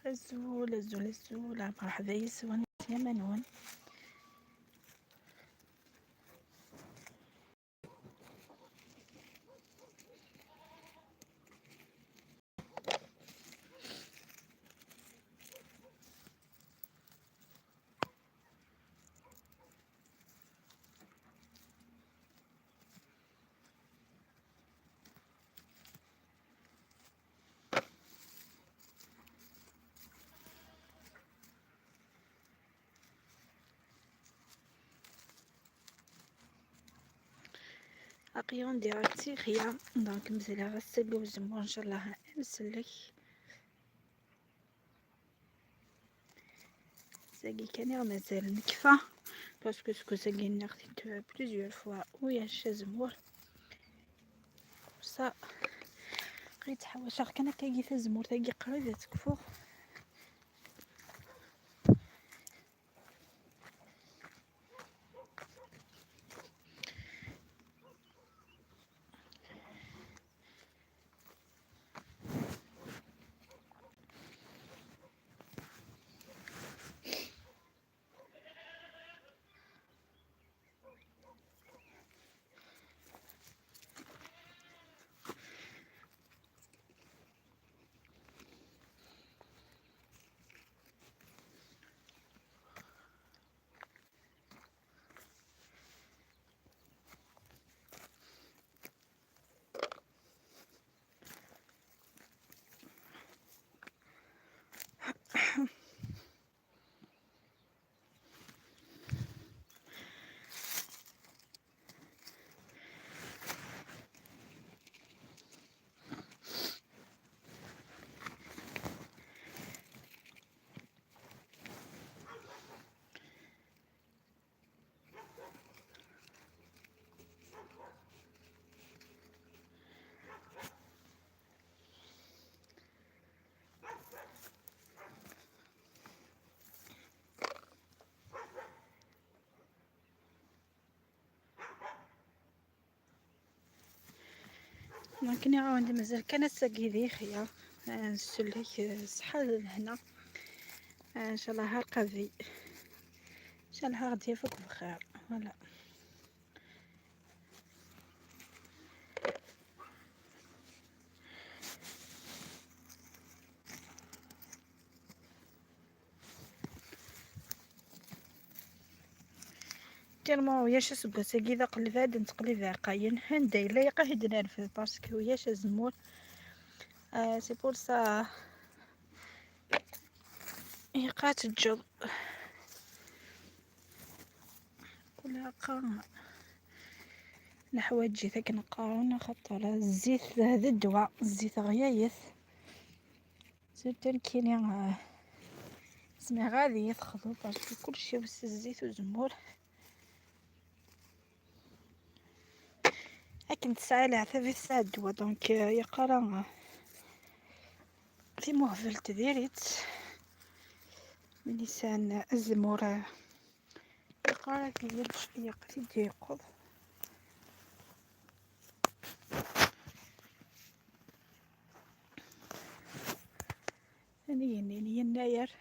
الزول الزول الزول مرحبا يسوان يا منون. أقيون ديريكتي خيا دونك مزيلا غسل وزمو إن شاء الله نسلك ساقي كان مازال نكفى باسكو سكو ساقي نخديت بليزيور فوا وياش زمور صا بقيت حوايج كان كاي في الزمور تاقي قريب تكفو. ممكن عندي مازال كان ساقي ذي خيا نسلك شحال هنا ان شاء الله هلقى ذي ان شاء الله غادي يفك بخير فوالا. تيرمون وياش سبوسي كذا قلب هاد نتقلب عقاين هندي لا يقهد نعرف باسكو وياش زمور سي بور سا يقات الجو كلها قارنة الحوايج ذاك نقارن خاطر الزيت هذا الدواء الزيت غيايث زيت الكيني سمع غادي يثخضو باسكو كلشي بس الزيت وزمور لكن تسعى حتى في الساعة الدواء دونك يقرا في مهفل تديريت من لسان الزمور يقرا في يد يقري يقض ثانيا يناير